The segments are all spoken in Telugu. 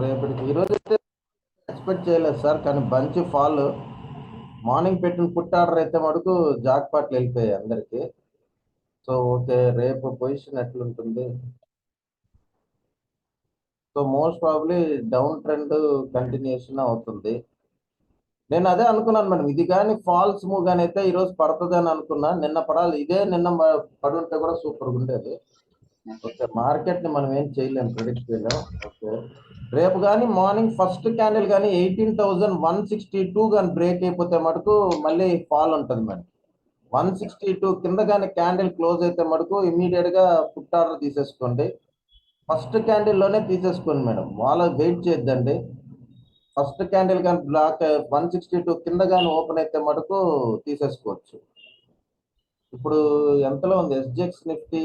రేపటికి ఈరోజు అయితే ఎక్స్పెక్ట్ చేయలేదు సార్, కానీ బంచి ఫాల్ మార్నింగ్ పెట్టిన పుట్ ఆర్డర్ అయితే మటుకు జాక్ పాట్లు వెళ్ళిపోయాయి అందరికి. సో ఓకే, రేపు పొజిషన్ ఎట్లుంటుంది? So most probably down trend continuation అవుతుంది. నేను అదే అనుకున్నాను మేడం, ఇది కానీ ఫాల్స్ మూవ్ కానీ అయితే ఈరోజు పడుతుంది అని అనుకున్నా. నిన్న పడాలి, ఇదే నిన్న పడి ఉంటే కూడా సూపర్గా ఉండేది. ఓకే, మార్కెట్ ని మనం ఏం చేయలేము, ప్రిడిక్ట్ చేయలేము. ఓకే, రేపు కానీ మార్నింగ్ ఫస్ట్ క్యాండిల్ కానీ 18,162 కానీ బ్రేక్ అయిపోతే మటుకు మళ్ళీ ఫాల్ ఉంటుంది మేడం. 162 కింద కానీ క్యాండిల్ క్లోజ్ అయితే మటుకు ఇమీడియట్ గా పుట్ ఆర్డర్ తీసేసుకోండి. ఫస్ట్ క్యాండిల్ లోనే తీసేసుకోండి మేడం, వాళ్ళ వెయిట్ చేయొద్దండి. ఫస్ట్ క్యాండిల్ కానీ బ్లాక్ 162 కింద కానీ ఓపెన్ అయితే మటుకు తీసేసుకోవచ్చు. ఇప్పుడు ఎంతలో ఉంది ఎస్జిఎక్స్ నిఫ్టీ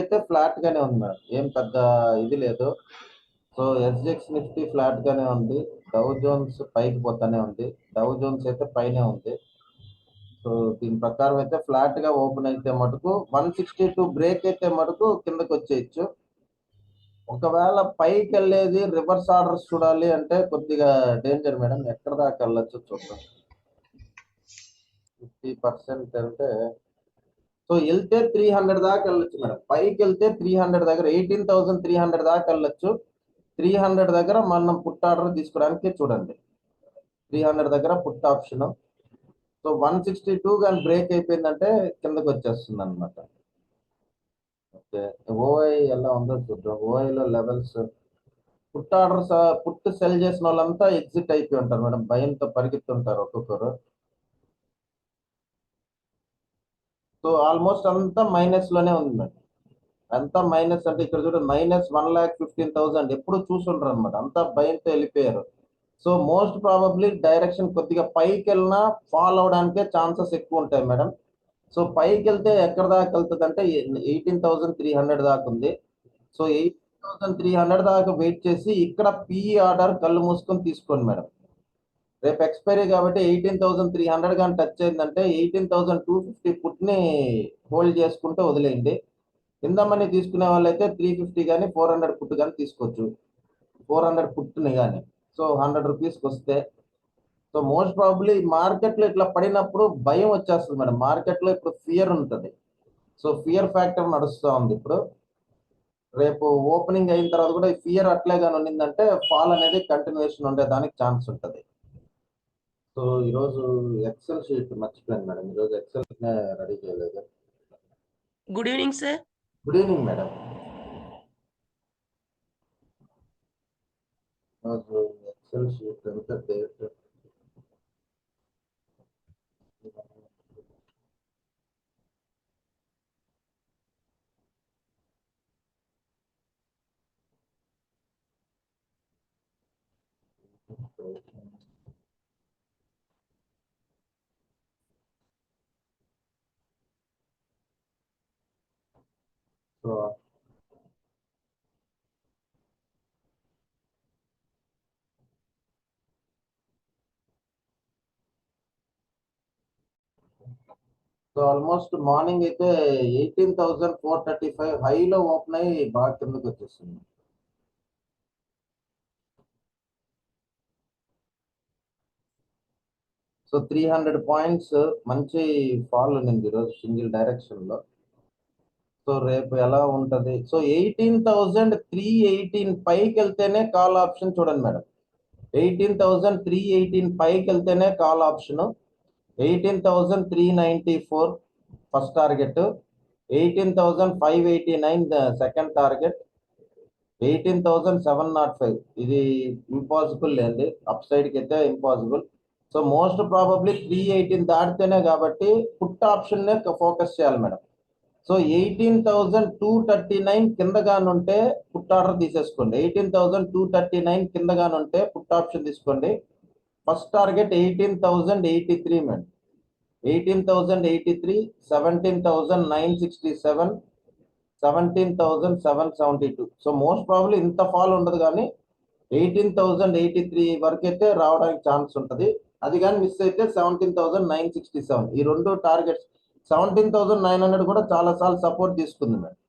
అయితే ఫ్లాట్ గానే ఉంది మేడం, ఏం పెద్ద ఇది లేదు. సో ఎస్జిఎక్స్ నిఫ్టీ ఫ్లాట్ గానే ఉంది. డౌ జోన్స్ పైకి పోతానే ఉంది, డౌ జోన్స్ అయితే పైనే ఉంది. సో దీని ప్రకారం అయితే ఫ్లాట్ గా ఓపెన్ అయితే మటుకు 162 బ్రేక్ అయితే మటుకు కిందకి వచ్చేయచ్చు. ఒకవేళ పైకి వెళ్ళేది రివర్స్ ఆర్డర్స్ చూడాలి అంటే కొద్దిగా డేంజర్ మేడం, ఎక్కడ దాకా వెళ్ళొచ్చు చూద్దాం. 50% అంటే సో వెళ్తే 300 దాకా వెళ్ళొచ్చు మేడం. పైకి వెళ్తే 300 దగ్గర 18,300 దాకా వెళ్ళొచ్చు. 300 దగ్గర మనం పుట్ ఆర్డర్ తీసుకోవడానికి చూడండి. 300 దగ్గర పుట్ ఆప్షన్. సో 162 కానీ బ్రేక్ అయిపోయిందంటే కిందకి వచ్చేస్తుంది అనమాట. ఓకే, ఓఐ ఎలా ఉందో చూద్దాం. ఓఐలో levels put orders, put sell చేసిన వాళ్ళంతా ఎగ్జిట్ అయిపోయి ఉంటారు మేడం, భయంతో పరిగెత్తుంటారు ఒక్కొక్కరు. సో ఆల్మోస్ట్ అంతా మైనస్ లోనే ఉంది మేడం. అంతా మైనస్ అంటే ఇక్కడ చూడండి, -1,15,000 ఎప్పుడు చూసుంటారు అనమాట, అంతా భయంతో వెళ్ళిపోయారు. సో మోస్ట్ ప్రాబబ్లీ డైరెక్షన్ కొద్దిగా పైకి వెళ్ళినా ఫాల్ అవడానికే ఛాన్సెస్ ఎక్కువ ఉంటాయి మేడం. సో పైకి వెళ్తే ఎక్కడ దాకా వెళ్తుంది అంటే 18,300 దాకా ఉంది. సో 18,300 దాకా వెయిట్ చేసి ఇక్కడ పిఈ ఆర్డర్ కళ్ళు మూసుకొని తీసుకోండి మేడం. రేపు ఎక్స్పైరీ కాబట్టి 18,300 కానీ టచ్ అయిందంటే 18,250 పుట్ని హోల్డ్ చేసుకుంటే వదిలేయండి. కింద మనీ తీసుకునే వాళ్ళైతే 350 కానీ 400 పుట్ కానీ తీసుకోవచ్చు. 400 పుట్ని కానీ సో 100 రూపీస్కి వస్తే. సో మోస్ట్ ప్రాబబ్లీ మార్కెట్లో ఇట్లా పడినప్పుడు భయం వచ్చేస్తుంది మేడం. మార్కెట్లో ఇప్పుడు ఫియర్ ఉంటుంది. సో ఫియర్ ఫ్యాక్టర్ నడుస్తూ ఉంది ఇప్పుడు. రేపు ఓపెనింగ్ అయిన తర్వాత కూడా ఫియర్ అట్లే కానీ ఉండిందంటే ఫాల్ అనేది కంటిన్యూషన్ ఉండేదానికి ఛాన్స్ ఉంటుంది. సో ఈరోజు ఎక్సెల్ షీట్ మర్చిపోయాను మేడం, ఈరోజు ఎక్సెల్ రెడీ చేయలేదు. Good evening sir. Good evening madam. ఈరోజు ఎక్సెల్ షీట్ ఎంత డేట్? సో ఆల్మోస్ట్ మార్నింగ్ అయితే 18,435 హైలో ఓపెన్ అయ్యి బాగా కిందకి వచ్చేస్తుంది. సో 300 పాయింట్స్ మంచి ఫాల్ ఉంది ఈరోజు సింగిల్ డైరెక్షన్ లో. సో రేపు ఎలా ఉంటది? సో 18,318 పైకి వెళ్తేనే కాల్ ఆప్షన్ చూడండి మేడం. 18,318 పైకి వెళ్తేనే call option. 18,394 first target, 18,589 second target, 18,705 ఇది ఇంపాసిబుల్ లేండి, అప్ సైడ్ కి అయితే ఇంపాసిబుల్. సో మోస్ట్ ప్రాబబ్లీ 318 దాటితేనే కాబట్టి పుట్ ఆప్షన్ నే ఫోకస్ చేయాలి మేడం. సో 18,239 కిందగానుంటే పుట్ ఆర్డర్ తీసేసుకోండి. 18,239 కిందగానుంటే పుట్ ఆప్షన్ తీసుకోండి. First target 18,083 madam. 18,083, 17,967, 17,772. So most probably ఇంత ఫాల్ ఉండదు, కానీ 18,083 వరకు అయితే రావడానికి ఛాన్స్ ఉంటుంది. అది కానీ మిస్ అయితే 17,967. ఈ రెండు టార్గెట్స్. 17,900 కూడా చాలా సార్లు సపోర్ట్ తీసుకుంది మేడం.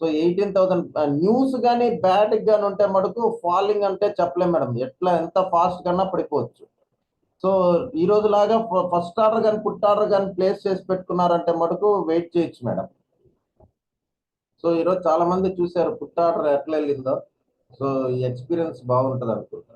సో 18,000 న్యూస్ కానీ బ్యాడ్ గాని ఉంటే మటుకు ఫాలింగ్ అంటే చెప్పలేం మేడం, ఎట్లా ఎంత ఫాస్ట్ కన్నా పడిపోవచ్చు. సో ఈ రోజు లాగా ఫస్ట్ ఆర్డర్ కానీ పుట్ ఆర్డర్ కానీ ప్లేస్ చేసి పెట్టుకున్నారంటే మటుకు వెయిట్ చేయొచ్చు మేడం. సో ఈరోజు చాలా మంది చూశారు పుట్ ఆర్డర్ ఎట్లా వెళ్ళిందో. సో ఈ ఎక్స్పీరియన్స్ బాగుంటది అనుకుంటా.